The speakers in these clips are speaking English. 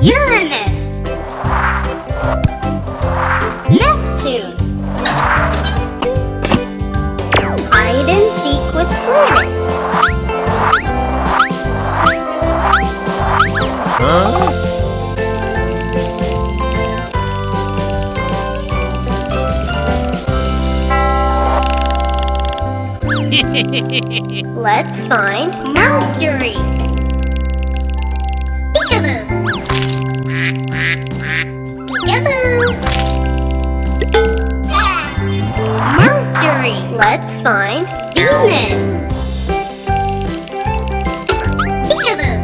Uranus, Neptune. Hide and seek with planets. Let's find Mercury. Peekaboo! Peekaboo! Mercury. Let's find Venus. Peekaboo!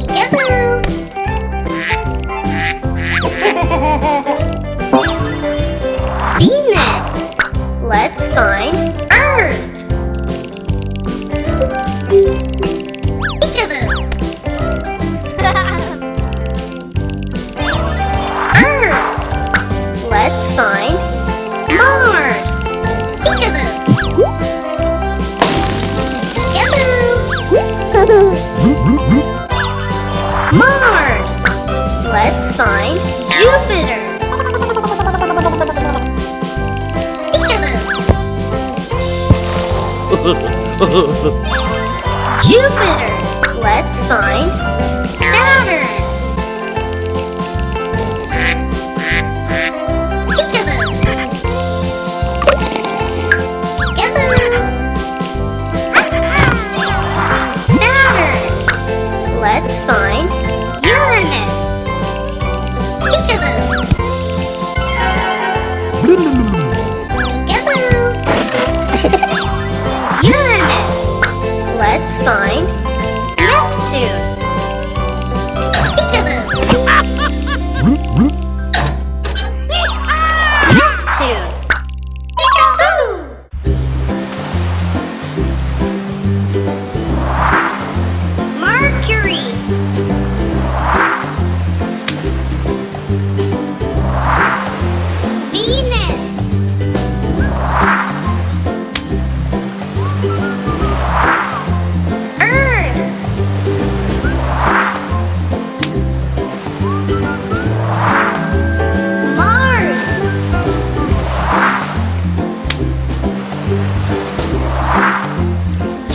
Peekaboo! Venus. Let's find Earth. Peekaboo! Earth. Let's find Mars. Peekaboo! Peekaboo! Mars. Let's find Jupiter. Jupiter. Let's find Saturn. Peekaboo. Peekaboo. Saturn. Let's find Uranus. Peekaboo. Uranus. Let's find Neptune. Peekaboo. Neptune. Peekaboo. Mercury. Venus.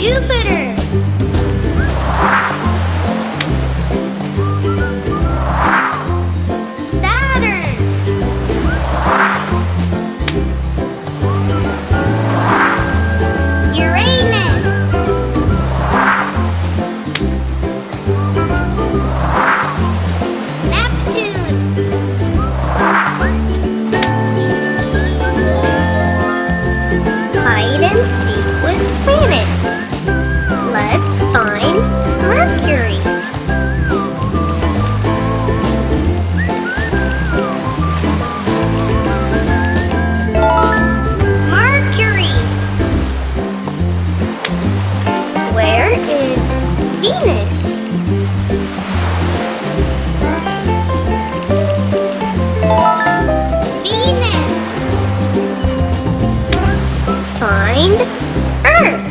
Jupiter. Saturn. Uranus. Neptune. Hide and seek with planets. Let's find Mercury. Mercury. Where is Venus? Venus. Find Earth.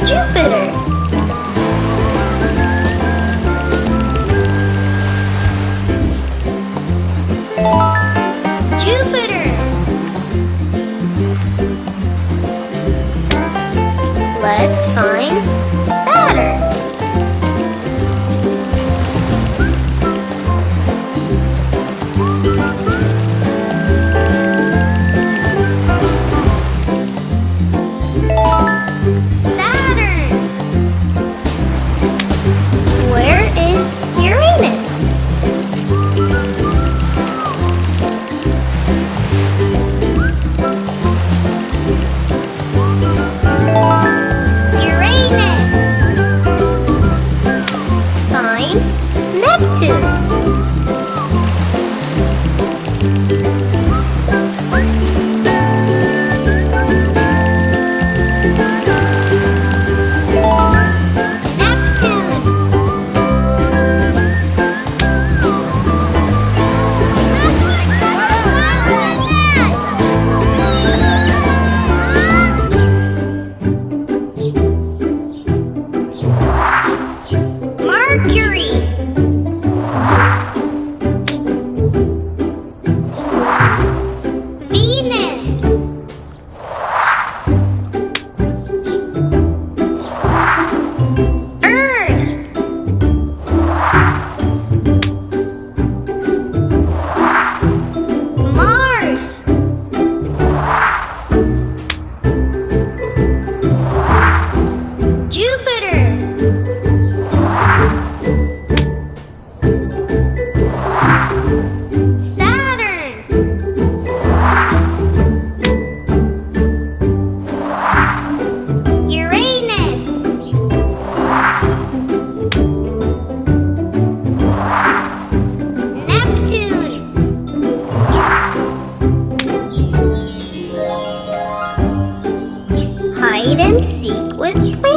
Jupiter. Jupiter. Let's find Saturn. Uranus. Uranus.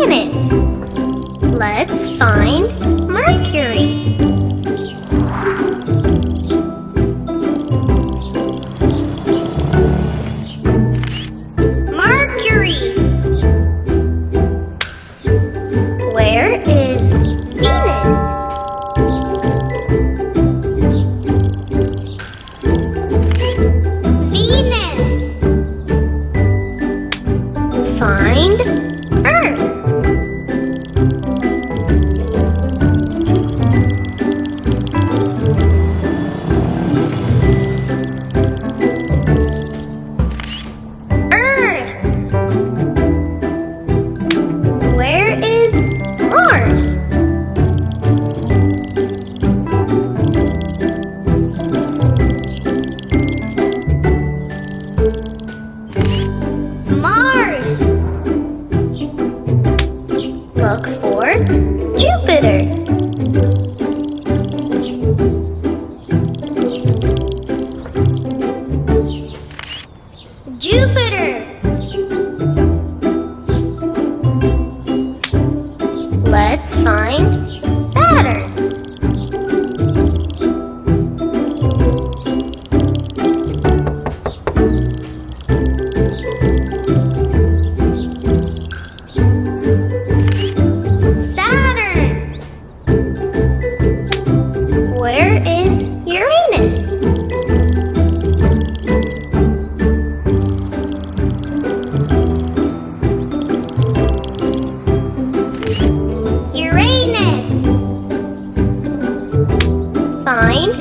planets. Let's find Mercury. Mercury. Where is Venus? Venus. Find Earth. Earth. Where is Mars? Mars. Look for Jupiter. Jupiter. Let's find Saturn. Saturn. Where is Uranus? Uranus. Find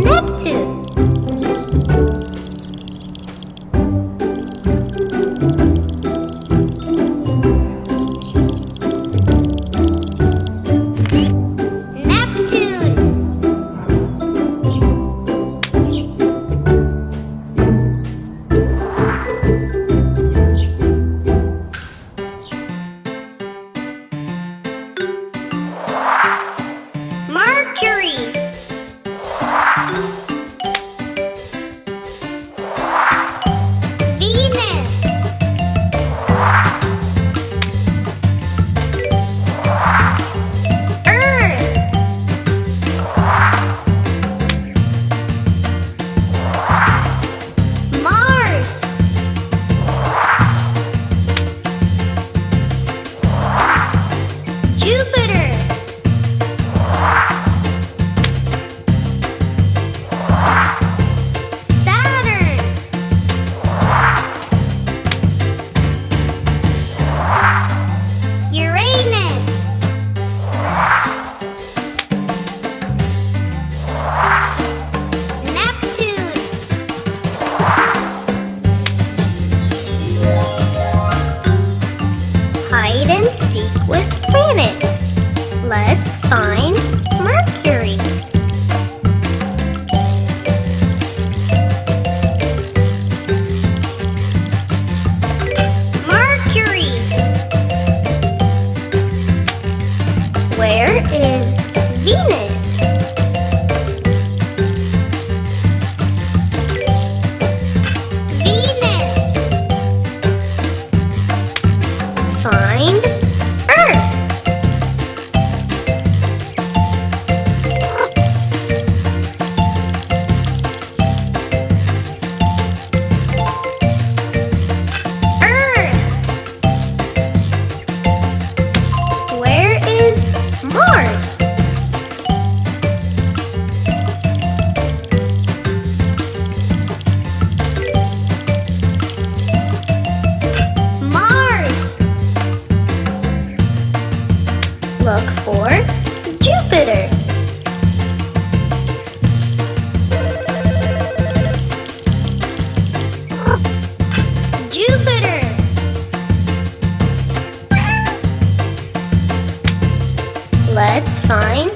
Neptune. Neptune. Mercury. Venus. Earth. Mars. Jupiter. Saturn. Uranus. Neptune. Hide and seek with planets. Let's find Mercury. Mercury. Where is Venus? Venus. Find Earth. Earth. Where is Mars? Mars. Look for Jupiter. Jupiter. Let's find